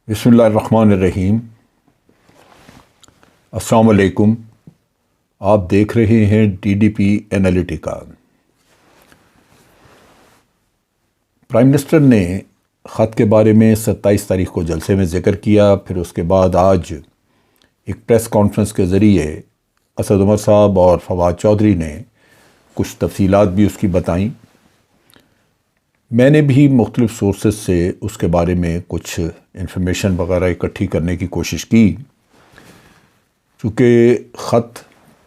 بسم اللہ الرحمن الرحیم۔ السلام علیکم۔ آپ دیکھ رہے ہیں DDP انالیٹیکا۔ پرائم منسٹر نے خط کے بارے میں 27 تاریخ کو جلسے میں ذکر کیا، پھر اس کے بعد آج ایک پریس کانفرنس کے ذریعے اسد عمر صاحب اور فواد چودھری نے کچھ تفصیلات بھی اس کی بتائیں۔ میں نے بھی مختلف سورسز سے اس کے بارے میں کچھ انفارمیشن وغیرہ اکٹھی کرنے کی کوشش کی، چونکہ خط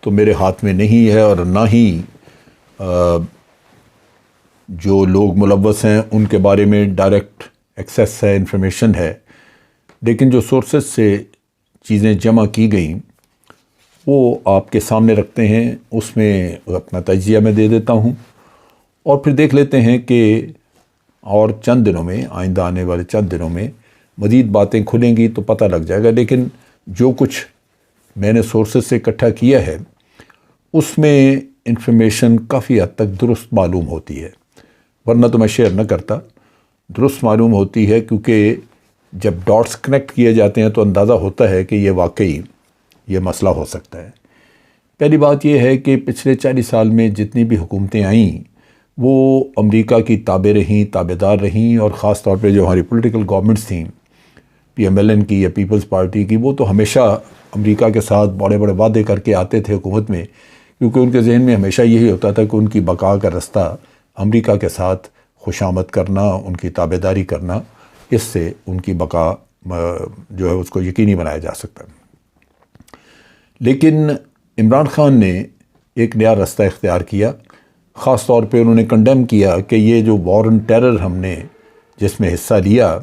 تو میرے ہاتھ میں نہیں ہے اور نہ ہی جو لوگ ملوث ہیں ان کے بارے میں ڈائریکٹ ایکسیس ہے، انفارمیشن ہے، لیکن جو سورسز سے چیزیں جمع کی گئیں وہ آپ کے سامنے رکھتے ہیں، اس میں اپنا تجزیہ میں دے دیتا ہوں اور پھر دیکھ لیتے ہیں کہ اور چند دنوں میں، آئندہ آنے والے چند دنوں میں مزید باتیں کھلیں گی تو پتہ لگ جائے گا۔ لیکن جو کچھ میں نے سورسز سے اکٹھا کیا ہے اس میں انفارمیشن کافی حد تک درست معلوم ہوتی ہے، ورنہ تو میں شیئر نہ کرتا۔ درست معلوم ہوتی ہے کیونکہ جب ڈاٹس کنیکٹ کیے جاتے ہیں تو اندازہ ہوتا ہے کہ یہ واقعی یہ مسئلہ ہو سکتا ہے۔ پہلی بات یہ ہے کہ پچھلے 40 سال میں جتنی بھی حکومتیں آئیں وہ امریکہ کی تابع رہیں، تابع دار رہیں، اور خاص طور پہ جو ہماری پولیٹیکل گورنمنٹس تھیں PMLN کی یا پیپلز پارٹی کی، وہ تو ہمیشہ امریکہ کے ساتھ بڑے بڑے وعدے کر کے آتے تھے حکومت میں، کیونکہ ان کے ذہن میں ہمیشہ یہی ہوتا تھا کہ ان کی بقا کا رستہ امریکہ کے ساتھ خوش آمد کرنا، ان کی تابع داری کرنا، اس سے ان کی بقا جو ہے اس کو یقینی بنایا جا سکتا ہے۔ لیکن عمران خان نے ایک نیا رستہ اختیار کیا، خاص طور پہ انہوں نے کنڈیم کیا کہ یہ جو وار آن ٹیرر ہم نے جس میں حصہ لیا،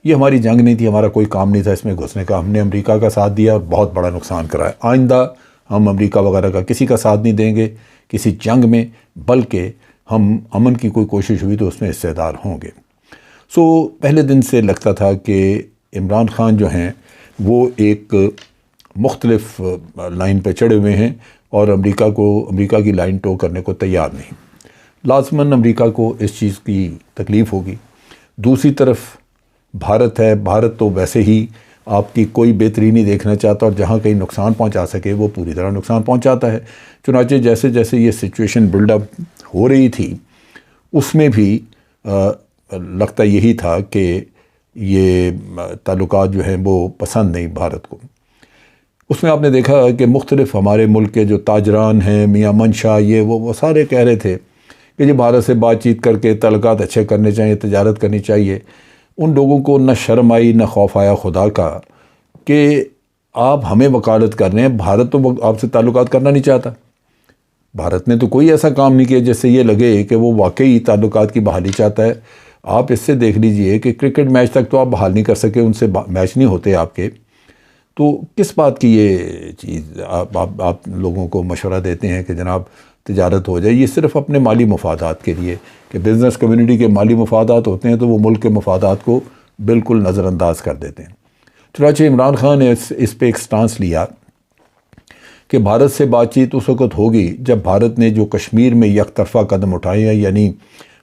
یہ ہماری جنگ نہیں تھی، ہمارا کوئی کام نہیں تھا اس میں گھسنے کا، ہم نے امریکہ کا ساتھ دیا اور بہت بڑا نقصان کرایا۔ آئندہ ہم امریکہ وغیرہ کا کسی کا ساتھ نہیں دیں گے کسی جنگ میں، بلکہ ہم امن کی کوئی کوشش ہوئی تو اس میں حصے دار ہوں گے۔ پہلے دن سے لگتا تھا کہ عمران خان جو ہیں وہ ایک مختلف لائن پہ چڑھے ہوئے ہیں اور امریکہ کی لائن ٹو کرنے کو تیار نہیں۔ لازماً امریکہ کو اس چیز کی تکلیف ہوگی۔ دوسری طرف بھارت ہے، بھارت تو ویسے ہی آپ کی کوئی بہتری نہیں دیکھنا چاہتا اور جہاں کہیں نقصان پہنچا سکے وہ پوری طرح نقصان پہنچاتا ہے۔ چنانچہ جیسے جیسے یہ سچویشن بلڈ اپ ہو رہی تھی اس میں بھی لگتا یہی تھا کہ یہ تعلقات جو ہیں وہ پسند نہیں بھارت کو۔ اس میں آپ نے دیکھا کہ مختلف ہمارے ملک کے جو تاجران ہیں، میاں منشا، یہ وہ سارے کہہ رہے تھے کہ یہ بھارت سے بات چیت کر کے تعلقات اچھے کرنے چاہیے، تجارت کرنی چاہیے۔ ان لوگوں کو نہ شرم آئی نہ خوف آیا خدا کا کہ آپ ہمیں وکالت کر رہے ہیں، بھارت تو آپ سے تعلقات کرنا نہیں چاہتا۔ بھارت نے تو کوئی ایسا کام نہیں کیا جس سے یہ لگے کہ وہ واقعی تعلقات کی بحالی چاہتا ہے۔ آپ اس سے دیکھ لیجئے کہ کرکٹ میچ تک تو آپ بحال نہیں کر سکے، ان سے میچ نہیں ہوتے آپ کے، تو کس بات کی یہ چیز آپ لوگوں کو مشورہ دیتے ہیں کہ جناب تجارت ہو جائے؟ یہ صرف اپنے مالی مفادات کے لیے، کہ بزنس کمیونٹی کے مالی مفادات ہوتے ہیں تو وہ ملک کے مفادات کو بالکل نظر انداز کر دیتے ہیں۔ چنانچہ عمران خان نے اس پہ ایک سٹانس لیا کہ بھارت سے بات چیت اس وقت ہوگی جب بھارت نے جو کشمیر میں یک طرفہ قدم اٹھائے ہیں، یعنی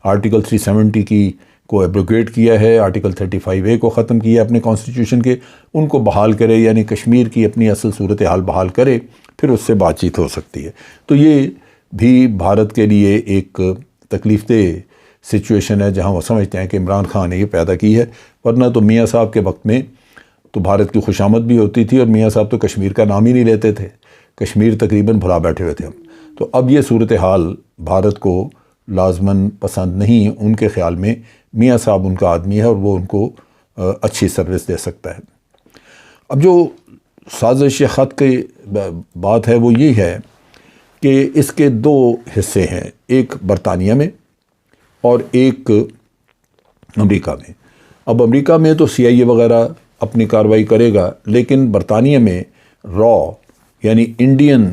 آرٹیکل 370 کی کو ایبروگیٹ کیا ہے، آرٹیکل 35A کو ختم کیا اپنے کانسٹیٹیوشن کے، ان کو بحال کرے، یعنی کشمیر کی اپنی اصل صورتحال بحال کرے، پھر اس سے بات چیت ہو سکتی ہے۔ تو یہ بھی بھارت کے لیے ایک تکلیف دہ سچویشن ہے جہاں وہ سمجھتے ہیں کہ عمران خان نے یہ پیدا کی ہے، ورنہ تو میاں صاحب کے وقت میں تو بھارت کی خوشامد بھی ہوتی تھی اور میاں صاحب تو کشمیر کا نام ہی نہیں لیتے تھے، کشمیر تقریباً بھلا بیٹھے ہوئے تھے ہم۔ تو اب یہ صورتحال بھارت کو لازماً پسند نہیں، ان کے خیال میں میاں صاحب ان کا آدمی ہے اور وہ ان کو اچھی سروس دے سکتا ہے۔ اب جو سازش خط کی بات ہے وہ یہ ہے کہ اس کے دو حصے ہیں، ایک برطانیہ میں اور ایک امریکہ میں۔ اب امریکہ میں تو CIA وغیرہ اپنی کارروائی کرے گا، لیکن برطانیہ میں را یعنی انڈین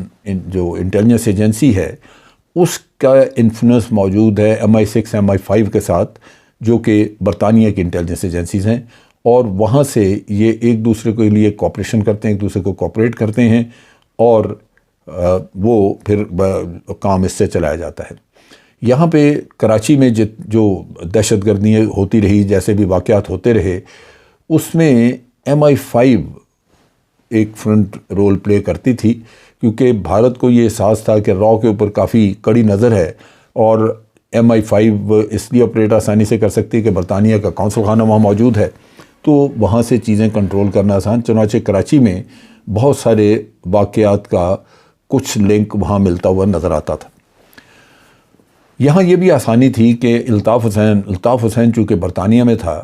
جو انٹیلیجنس ایجنسی ہے اس کا انفلوئنس موجود ہے MI6 MI5 کے ساتھ، جو کہ برطانیہ کی انٹیلیجنس ایجنسیز ہیں، اور وہاں سے یہ ایک دوسرے کے لیے کوآپریشن کرتے ہیں، ایک دوسرے کو کوآپریٹ کرتے ہیں، اور وہ پھر کام اس سے چلایا جاتا ہے۔ یہاں پہ کراچی میں جو دہشت گردیاں ہوتی رہی، جیسے بھی واقعات ہوتے رہے، اس میں MI5 ایک فرنٹ رول پلے کرتی تھی، کیونکہ بھارت کو یہ احساس تھا کہ راؤ کے اوپر کافی کڑی نظر ہے، اور MI5 اس لیے آپریٹ آسانی سے کر سکتی ہے کہ برطانیہ کا قونصل خانہ وہاں موجود ہے، تو وہاں سے چیزیں کنٹرول کرنا آسان۔ چنانچہ کراچی میں بہت سارے واقعات کا کچھ لنک وہاں ملتا ہوا نظر آتا تھا۔ یہاں یہ بھی آسانی تھی کہ الطاف حسین چونکہ برطانیہ میں تھا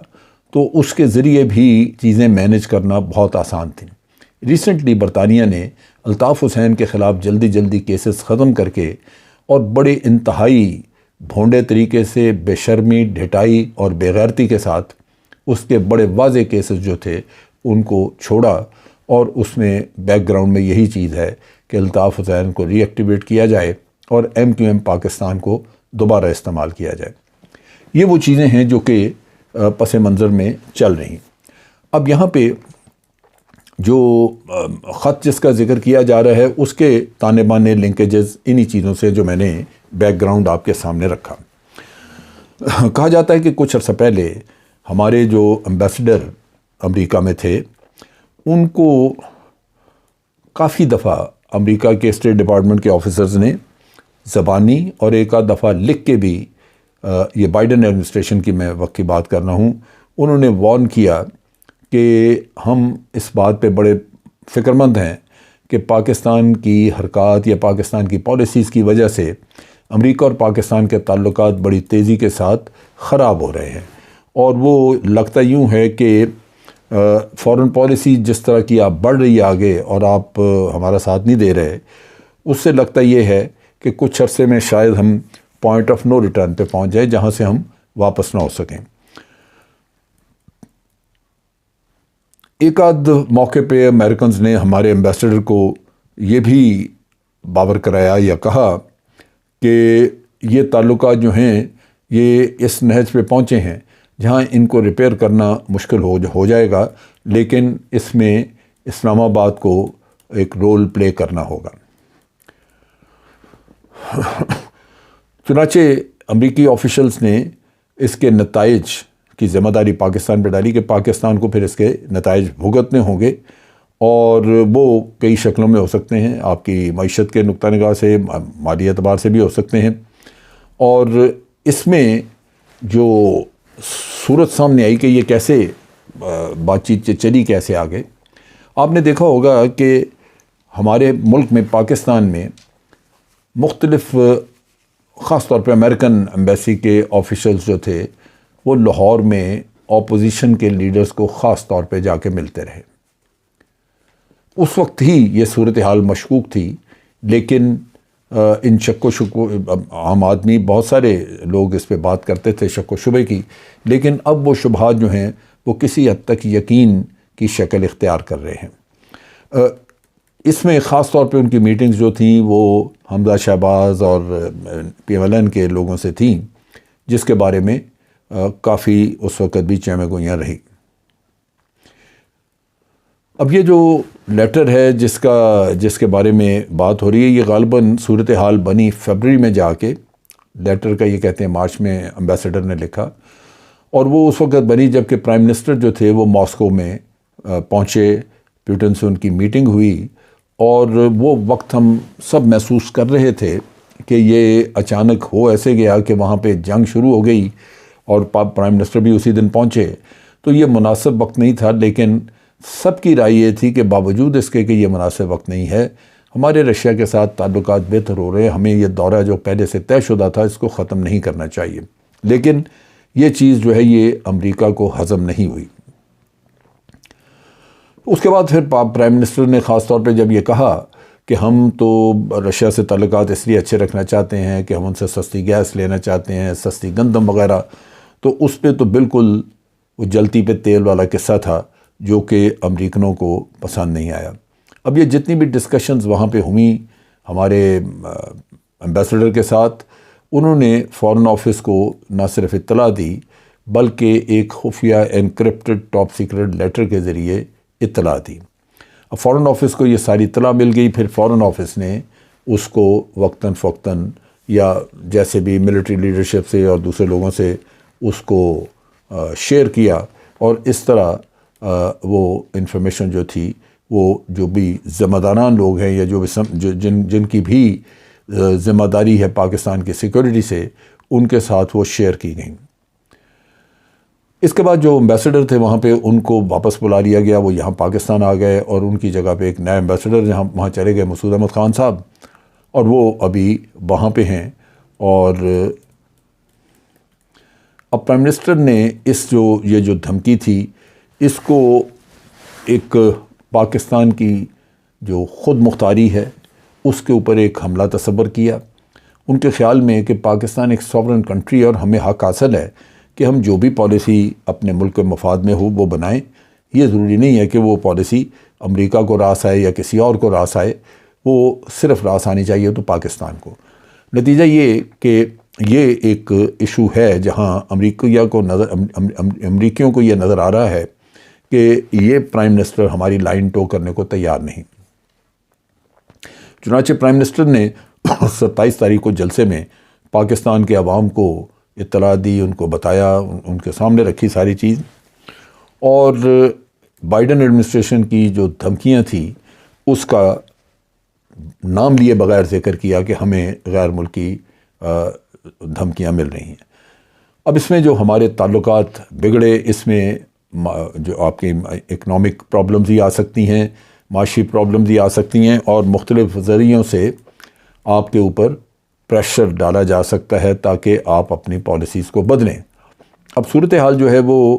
تو اس کے ذریعے بھی چیزیں مینیج کرنا بہت آسان تھیں۔ ریسنٹلی برطانیہ نے الطاف حسین کے خلاف جلدی کیسز ختم کر کے اور بڑے انتہائی بھونڈے طریقے سے بے شرمی، ڈھٹائی اور بے غیرتی کے ساتھ اس کے بڑے واضح کیسز جو تھے ان کو چھوڑا، اور اس میں بیک گراؤنڈ میں یہی چیز ہے کہ الطاف حسین کو ری ایکٹیویٹ کیا جائے اور MQM پاکستان کو دوبارہ استعمال کیا جائے۔ یہ وہ چیزیں ہیں جو کہ پس منظر میں چل رہی ہیں۔ اب یہاں پہ جو خط جس کا ذکر کیا جا رہا ہے اس کے تانے بانے لنکیجز انہی چیزوں سے جو میں نے بیک گراؤنڈ آپ کے سامنے رکھا۔ کہا جاتا ہے کہ کچھ عرصہ پہلے ہمارے جو امبیسڈر امریکہ میں تھے ان کو کافی دفعہ امریکہ کے اسٹیٹ ڈپارٹمنٹ کے آفیسرز نے زبانی اور ایک آدھ دفعہ لکھ کے بھی، یہ بائیڈن ایڈمنسٹریشن کی میں وقت کی بات کرنا ہوں، انہوں نے وارن کیا کہ ہم اس بات پہ بڑے فکر مند ہیں کہ پاکستان کی حرکات یا پاکستان کی پالیسیز کی وجہ سے امریکہ اور پاکستان کے تعلقات بڑی تیزی کے ساتھ خراب ہو رہے ہیں، اور وہ لگتا یوں ہے کہ فارن پالیسی جس طرح کی آپ بڑھ رہی ہے آگے اور آپ ہمارا ساتھ نہیں دے رہے، اس سے لگتا یہ ہے کہ کچھ عرصے میں شاید ہم پوائنٹ آف نو ریٹرن پہ پہنچ جائے جہاں سے ہم واپس نہ ہو سکیں۔ ایک آدھ موقع پہ امریکنز نے ہمارے ایمبیسڈر کو یہ بھی باور کرایا یا کہا کہ یہ تعلقات جو ہیں یہ اس نہج پہ پہنچے ہیں جہاں ان کو ریپیئر کرنا مشکل ہو جائے گا، لیکن اس میں اسلام آباد کو ایک رول پلے کرنا ہوگا۔ چنانچہ امریکی آفیشلز نے اس کے نتائج کی ذمہ داری پاکستان پہ ڈالی کہ پاکستان کو پھر اس کے نتائج بھگتنے ہوں گے، اور وہ کئی شکلوں میں ہو سکتے ہیں، آپ کی معیشت کے نقطہ نگاہ سے، مالی اعتبار سے بھی ہو سکتے ہیں۔ اور اس میں جو صورت سامنے آئی کہ یہ کیسے بات چیت چلی کیسے آگے، آپ نے دیکھا ہوگا کہ ہمارے ملک میں پاکستان میں مختلف، خاص طور پہ امریکن ایمبیسی کے آفیشلز جو تھے وہ لاہور میں اپوزیشن کے لیڈرز کو خاص طور پہ جا کے ملتے رہے۔ اس وقت ہی یہ صورتحال مشکوک تھی، لیکن ان شک و عام آدمی بہت سارے لوگ اس پہ بات کرتے تھے شک و شبے کی، لیکن اب وہ شبہات جو ہیں وہ کسی حد تک یقین کی شکل اختیار کر رہے ہیں۔ اس میں خاص طور پہ ان کی میٹنگز جو تھیں وہ حمزہ شہباز اور PMLN کے لوگوں سے تھیں، جس کے بارے میں کافی اس وقت بھی چہمہ گوئیاں رہی۔ اب یہ جو لیٹر ہے جس کے بارے میں بات ہو رہی ہے، یہ غالباً صورتحال بنی فیبرری میں جا کے، لیٹر کا یہ کہتے ہیں مارچ میں امبیسڈر نے لکھا، اور وہ اس وقت بنی جب کہ پرائم منسٹر جو تھے وہ ماسکو میں پہنچے، پیوٹن سے ان کی میٹنگ ہوئی، اور وہ وقت ہم سب محسوس کر رہے تھے کہ یہ اچانک ہو ایسے گیا کہ وہاں پہ جنگ شروع ہو گئی، اور پرائم منسٹر بھی اسی دن پہنچے، تو یہ مناسب وقت نہیں تھا۔ لیکن سب کی رائے یہ تھی کہ باوجود اس کے کہ یہ مناسب وقت نہیں ہے، ہمارے رشیا کے ساتھ تعلقات بہتر ہو رہے ہیں، ہمیں یہ دورہ جو پہلے سے طے شدہ تھا اس کو ختم نہیں کرنا چاہیے۔ لیکن یہ چیز جو ہے یہ امریکہ کو ہضم نہیں ہوئی۔ اس کے بعد پھر پرائم منسٹر نے خاص طور پہ جب یہ کہا کہ ہم تو رشیا سے تعلقات اس لیے اچھے رکھنا چاہتے ہیں کہ ہم ان سے سستی گیس لینا چاہتے ہیں، سستی گندم وغیرہ، تو اس پہ تو بالکل وہ جلتی پہ تیل والا قصہ تھا جو کہ امریکنوں کو پسند نہیں آیا۔ اب یہ جتنی بھی ڈسکشنز وہاں پہ ہوئیں ہمارے ایمبیسڈر کے ساتھ، انہوں نے فارن آفس کو نہ صرف اطلاع دی بلکہ ایک خفیہ انکرپٹڈ ٹاپ سیکرٹ لیٹر کے ذریعے اطلاع دی۔ اب فارن آفس کو یہ ساری اطلاع مل گئی، پھر فارن آفس نے اس کو وقتاً فوقتاً یا جیسے بھی ملٹری لیڈرشپ سے اور دوسرے لوگوں سے اس کو شیئر کیا، اور اس طرح وہ انفارمیشن جو تھی وہ جو بھی ذمہ داران لوگ ہیں یا جو بھی جن کی بھی ذمہ داری ہے پاکستان کی سیکورٹی سے، ان کے ساتھ وہ شیئر کی گئیں۔ اس کے بعد جو امبیسڈر تھے وہاں پہ ان کو واپس بلا لیا گیا، وہ یہاں پاکستان آ گئے اور ان کی جگہ پہ ایک نیا امبیسڈر جہاں وہاں چلے گئے، مسعود احمد خان صاحب، اور وہ ابھی وہاں پہ ہیں۔ اور اب پرائم منسٹر نے یہ جو دھمکی تھی اس کو ایک پاکستان کی جو خود مختاری ہے اس کے اوپر ایک حملہ تصور کیا۔ ان کے خیال میں کہ پاکستان ایک سوورن کنٹری ہے اور ہمیں حق حاصل ہے کہ ہم جو بھی پالیسی اپنے ملک کے مفاد میں ہو وہ بنائیں۔ یہ ضروری نہیں ہے کہ وہ پالیسی امریکہ کو راس آئے یا کسی اور کو راس آئے، وہ صرف راس آنی چاہیے تو پاکستان کو۔ نتیجہ یہ کہ یہ ایک ایشو ہے جہاں امریکیوں کو یہ نظر آ رہا ہے کہ یہ پرائم منسٹر ہماری لائن ٹو کرنے کو تیار نہیں۔ چنانچہ پرائم منسٹر نے 27 تاریخ کو جلسے میں پاکستان کے عوام کو اطلاع دی، ان کو بتایا، ان کے سامنے رکھی ساری چیز، اور بائیڈن ایڈمنسٹریشن کی جو دھمکیاں تھیں اس کا نام لیے بغیر ذکر کیا کہ ہمیں غیر ملکی دھمکیاں مل رہی ہیں۔ اب اس میں جو ہمارے تعلقات بگڑے، اس میں جو آپ کی اکنامک پرابلمز ہی آ سکتی ہیں، معاشی پرابلمز ہی آ سکتی ہیں، اور مختلف ذریعوں سے آپ کے اوپر پریشر ڈالا جا سکتا ہے تاکہ آپ اپنی پالیسیز کو بدلیں۔ اب صورتحال جو ہے وہ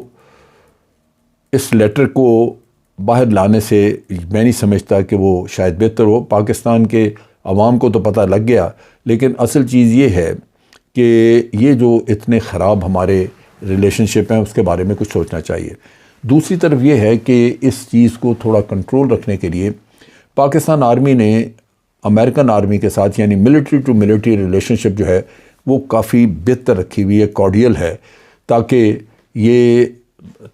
اس لیٹر کو باہر لانے سے میں نہیں سمجھتا کہ وہ شاید بہتر ہو۔ پاکستان کے عوام کو تو پتہ لگ گیا، لیکن اصل چیز یہ ہے کہ یہ جو اتنے خراب ہمارے ریلیشن شپ ہیں اس کے بارے میں کچھ سوچنا چاہیے۔ دوسری طرف یہ ہے کہ اس چیز کو تھوڑا کنٹرول رکھنے کے لیے پاکستان آرمی نے امریکن آرمی کے ساتھ، یعنی ملٹری ٹو ملٹری ریلیشن شپ جو ہے وہ کافی بہتر رکھی ہوئی ہے، کارڈیل ہے، تاکہ یہ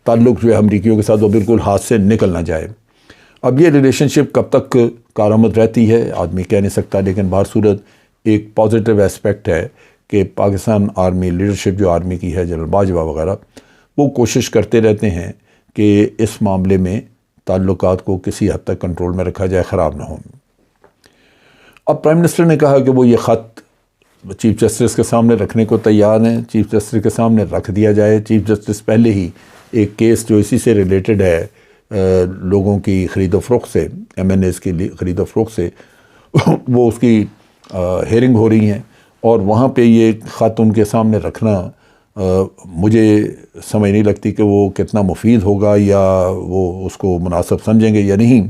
تعلق جو ہے امریکیوں کے ساتھ وہ بالکل ہاتھ سے نکل نہ جائے۔ اب یہ ریلیشن شپ کب تک کارآمد رہتی ہے آدمی کہہ نہیں سکتا، لیکن بہر صورت ایک پازیٹیو اسپیکٹ ہے کہ پاکستان آرمی لیڈرشپ جو آرمی کی ہے، جنرل باجوہ وغیرہ، وہ کوشش کرتے رہتے ہیں کہ اس معاملے میں تعلقات کو کسی حد تک کنٹرول میں رکھا جائے، خراب نہ ہوں۔ اب پرائم منسٹر نے کہا کہ وہ یہ خط چیف جسٹس کے سامنے رکھنے کو تیار ہیں، چیف جسٹس کے سامنے رکھ دیا جائے۔ چیف جسٹس پہلے ہی ایک کیس جو اسی سے ریلیٹڈ ہے، لوگوں کی خرید و فروخت سے، MNAs کی خرید و فروخت سے، وہ اس کی ہیئرنگ ہو رہی ہیں، اور وہاں پہ یہ خط ان کے سامنے رکھنا مجھے سمجھ نہیں لگتی کہ وہ کتنا مفید ہوگا یا وہ اس کو مناسب سمجھیں گے یا نہیں۔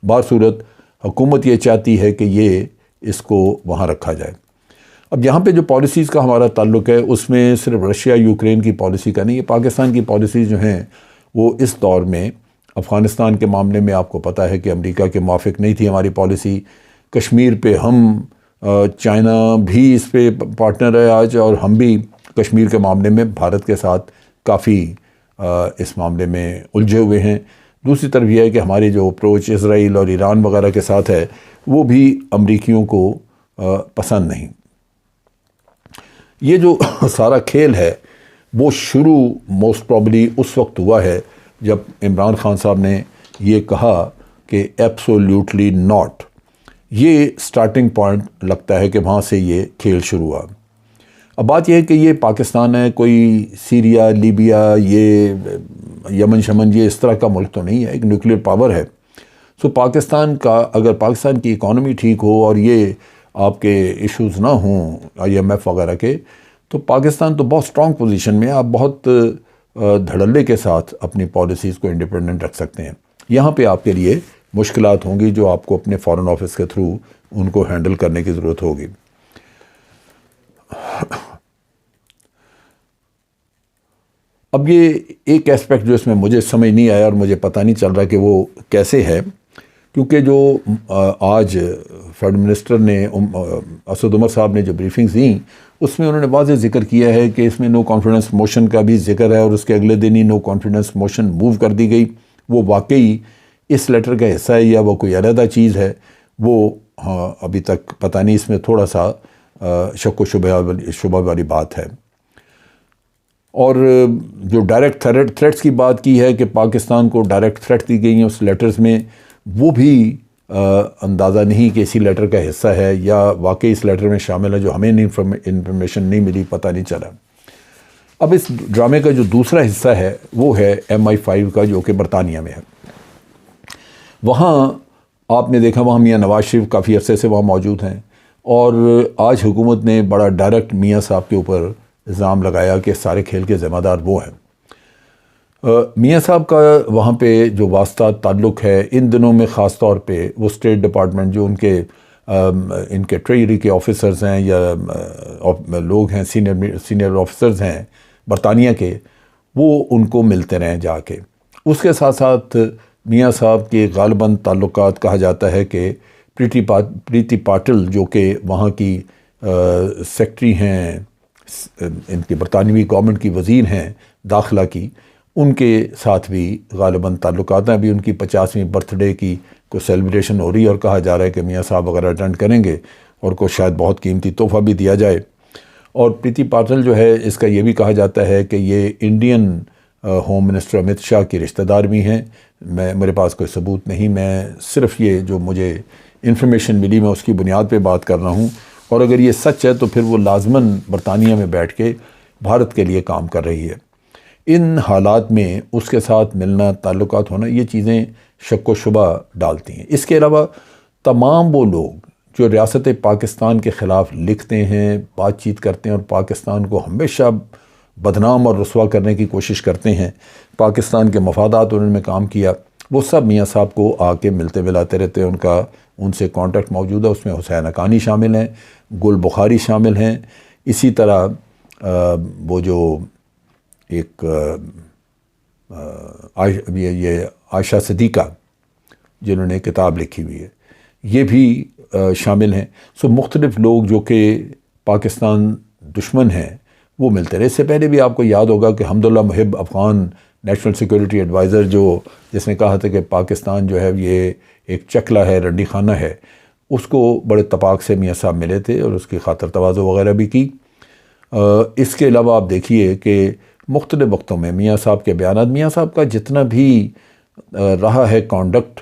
بہر صورت حکومت یہ چاہتی ہے کہ یہ اس کو وہاں رکھا جائے۔ اب یہاں پہ جو پالیسیز کا ہمارا تعلق ہے اس میں صرف رشیا یوکرین کی پالیسی کا نہیں ہے، پاکستان کی پالیسیز جو ہیں وہ اس دور میں افغانستان کے معاملے میں آپ کو پتہ ہے کہ امریکہ کے موافق نہیں تھی ہماری پالیسی۔ کشمیر پہ ہم چائنا بھی اس پہ پارٹنر ہے آج، اور ہم بھی کشمیر کے معاملے میں بھارت کے ساتھ کافی اس معاملے میں الجھے ہوئے ہیں۔ دوسری طرف یہ ہے کہ ہماری جو اپروچ اسرائیل اور ایران وغیرہ کے ساتھ ہے وہ بھی امریکیوں کو پسند نہیں۔ یہ جو سارا کھیل ہے وہ شروع موسٹ پرابلی اس وقت ہوا ہے جب عمران خان صاحب نے یہ کہا کہ ایبسولوٹلی ناٹ۔ یہ سٹارٹنگ پوائنٹ لگتا ہے کہ وہاں سے یہ کھیل شروع ہوا۔ اب بات یہ ہے کہ یہ پاکستان ہے، کوئی سیریا، لیبیا، یہ یمن شمن، یہ اس طرح کا ملک تو نہیں ہے، ایک نیوکلیر پاور ہے۔ سو پاکستان کا اگر پاکستان کی اکانومی ٹھیک ہو اور یہ آپ کے ایشوز نہ ہوں IMF وغیرہ کے، تو پاکستان تو بہت سٹرونگ پوزیشن میں، آپ بہت دھڑلے کے ساتھ اپنی پالیسیز کو انڈیپینڈنٹ رکھ سکتے ہیں۔ یہاں پہ آپ کے لیے مشکلات ہوں گی جو آپ کو اپنے فارن آفس کے تھرو ان کو ہینڈل کرنے کی ضرورت ہوگی۔ اب یہ ایک اسپیکٹ جو اس میں مجھے سمجھ نہیں آیا اور مجھے پتہ نہیں چل رہا کہ وہ کیسے ہے، کیونکہ جو آج فیڈرل منسٹر نے اسد عمر صاحب نے جو بریفنگز دیں اس میں انہوں نے واضح ذکر کیا ہے کہ اس میں نو کانفیڈنس موشن کا بھی ذکر ہے، اور اس کے اگلے دن ہی نو کانفیڈنس موشن موو کر دی گئی۔ وہ واقعی اس لیٹر کا حصہ ہے یا وہ کوئی علیحدہ چیز ہے، وہ ابھی تک پتہ نہیں، اس میں تھوڑا سا شک و شبہ والی بات ہے۔ اور جو ڈائریکٹ تھریٹس کی بات کی ہے کہ پاکستان کو ڈائریکٹ تھریٹ دی گئی ہیں اس لیٹرز میں، وہ بھی اندازہ نہیں کہ اسی لیٹر کا حصہ ہے یا واقعی اس لیٹر میں شامل ہے، جو ہمیں انفارمیشن نہیں ملی، پتہ نہیں چلا۔ اب اس ڈرامے کا جو دوسرا حصہ ہے وہ ہے MI5 کا، جو کہ برطانیہ میں ہے۔ وہاں آپ نے دیکھا، وہاں میاں نواز شریف کافی عرصے سے وہاں موجود ہیں، اور آج حکومت نے بڑا ڈائریکٹ میاں صاحب کے اوپر الزام لگایا کہ سارے کھیل کے ذمہ دار وہ ہیں۔ میاں صاحب کا وہاں پہ جو واسطہ تعلق ہے ان دنوں میں، خاص طور پہ وہ اسٹیٹ ڈپارٹمنٹ جو ان کے ٹریجری کے آفیسرز ہیں یا لوگ ہیں، سینئر آفیسرز ہیں برطانیہ کے، وہ ان کو ملتے رہیں جا کے۔ اس کے ساتھ ساتھ میاں صاحب کے غالباً تعلقات، کہا جاتا ہے کہ پریتی پاٹل جو کہ وہاں کی سیکٹری ہیں، ان کی برطانوی گورنمنٹ کی وزیر ہیں داخلہ کی، ان کے ساتھ بھی غالباً تعلقات ہیں۔ ابھی ان کی 50ویں برتھ ڈے کی کوئی سیلیبریشن ہو رہی ہے، اور کہا جا رہا ہے کہ میاں صاحب اگر اٹینڈ کریں گے اور کو شاید بہت قیمتی تحفہ بھی دیا جائے۔ اور پریتی پاٹل جو ہے، اس کا یہ بھی کہا جاتا ہے کہ یہ Indian home minister Amit Shah کی رشتہ دار بھی ہیں۔ میرے پاس کوئی ثبوت نہیں، میں صرف یہ جو مجھے انفارمیشن ملی میں اس کی بنیاد پہ بات کر رہا ہوں، اور اگر یہ سچ ہے تو پھر وہ لازماً برطانیہ میں بیٹھ کے بھارت کے لیے کام کر رہی ہے۔ ان حالات میں اس کے ساتھ ملنا، تعلقات ہونا، یہ چیزیں شک و شبہ ڈالتی ہیں۔ اس کے علاوہ تمام وہ لوگ جو ریاست پاکستان کے خلاف لکھتے ہیں، بات چیت کرتے ہیں اور پاکستان کو ہمیشہ بدنام اور رسوا کرنے کی کوشش کرتے ہیں، پاکستان کے مفادات انہوں نے کام کیا، وہ سب میاں صاحب کو آ کے ملتے ملاتے رہتے ہیں۔ ان سے کانٹیکٹ موجود ہے، اس میں حسین حقانی شامل ہیں، گل بخاری شامل ہیں، اسی طرح وہ جو ایک یہ عائشہ صدیقہ جنہوں نے کتاب لکھی ہوئی ہے، یہ بھی شامل ہیں۔ مختلف لوگ جو کہ پاکستان دشمن ہیں وہ ملتے رہے۔ اس سے پہلے بھی آپ کو یاد ہوگا کہ حمداللہ محب افغان نیشنل سیکورٹی ایڈوائزر، جس نے کہا تھا کہ پاکستان جو ہے یہ ایک چکلا ہے، رنڈی خانہ ہے، اس کو بڑے اتفاق سے میاں صاحب ملے تھے اور اس کی خاطر تواضع وغیرہ بھی کی۔ اس کے علاوہ آپ دیکھیے کہ مختلف وقتوں میں میاں صاحب کے بیانات، میاں صاحب کا جتنا بھی رہا ہے کانڈکٹ،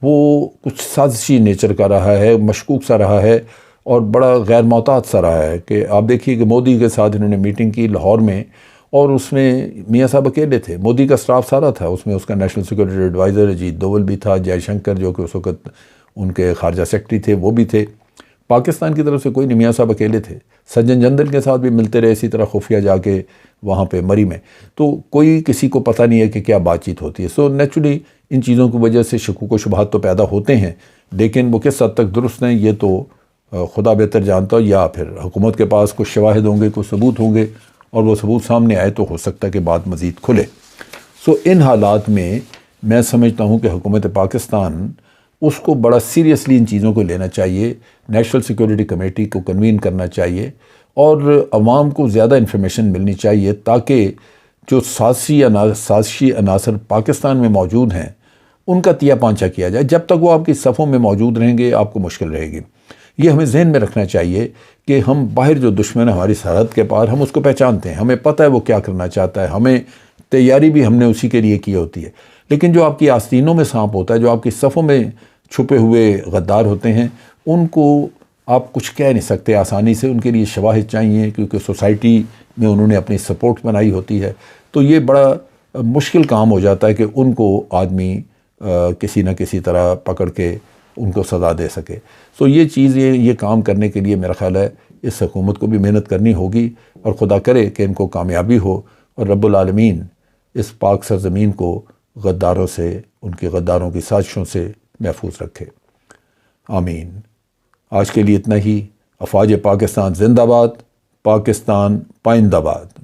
وہ کچھ سازشی نیچر کا رہا ہے، مشکوک سا رہا ہے، اور بڑا غیر محتاط سا رہا ہے۔ کہ آپ دیکھیے کہ مودی کے ساتھ انہوں نے میٹنگ کی لاہور میں، اور اس میں میاں صاحب اکیلے تھے، مودی کا سٹاف سارا تھا، اس میں اس کا national security advisor Ajit Doval بھی تھا، جے شنکر جو کہ اس وقت ان کے خارجہ سیکرٹری تھے وہ بھی تھے، پاکستان کی طرف سے کوئی نہیں، میاں صاحب اکیلے تھے۔ سجن جندل کے ساتھ بھی ملتے رہے، اسی طرح خفیہ جا کے وہاں پہ مری میں، تو کوئی کسی کو پتہ نہیں ہے کہ کیا بات چیت ہوتی ہے۔ نیچرلی ان چیزوں کی وجہ سے شکوک و شبہات تو پیدا ہوتے ہیں، لیکن وہ کس حد تک درست ہیں یہ تو خدا بہتر جانتا ہو، یا پھر حکومت کے پاس کچھ شواہد ہوں گے، کچھ ثبوت ہوں گے، اور وہ ثبوت سامنے آئے تو ہو سکتا ہے کہ بات مزید کھلے۔ ان حالات میں میں سمجھتا ہوں کہ حکومت پاکستان اس کو بڑا سیریسلی ان چیزوں کو لینا چاہیے، نیشنل سیکورٹی کمیٹی کو کنوین کرنا چاہیے، اور عوام کو زیادہ انفارمیشن ملنی چاہیے، تاکہ جو سازشی عناصر پاکستان میں موجود ہیں ان کا تیا پانچا کیا جائے۔ جب تک وہ آپ کی صفوں میں موجود رہیں گے آپ کو مشکل رہے گی۔ یہ ہمیں ذہن میں رکھنا چاہیے کہ ہم باہر جو دشمن ہے ہماری سرحد کے پار، ہم اس کو پہچانتے ہیں، ہمیں پتہ ہے وہ کیا کرنا چاہتا ہے، ہمیں تیاری بھی ہم نے اسی کے لیے کی ہوتی ہے۔ لیکن جو آپ کی آستینوں میں سانپ ہوتا ہے، جو آپ کی صفوں میں چھپے ہوئے غدار ہوتے ہیں، ان کو آپ کچھ کہہ نہیں سکتے آسانی سے، ان کے لیے شواہد چاہیے، کیونکہ سوسائٹی میں انہوں نے اپنی سپورٹ بنائی ہوتی ہے، تو یہ بڑا مشکل کام ہو جاتا ہے کہ ان کو آدمی کسی نہ کسی طرح پکڑ کے ان کو سزا دے سکے۔ یہ کام کرنے کے لیے میرا خیال ہے اس حکومت کو بھی محنت کرنی ہوگی، اور خدا کرے کہ ان کو کامیابی ہو، اور رب العالمین اس پاک سرزمین کو غداروں سے، ان کے غداروں کی سازشوں سے محفوظ رکھے۔ آمین۔ آج کے لیے اتنا ہی۔ افواج پاکستان زندہ باد، پاکستان پائندہ باد۔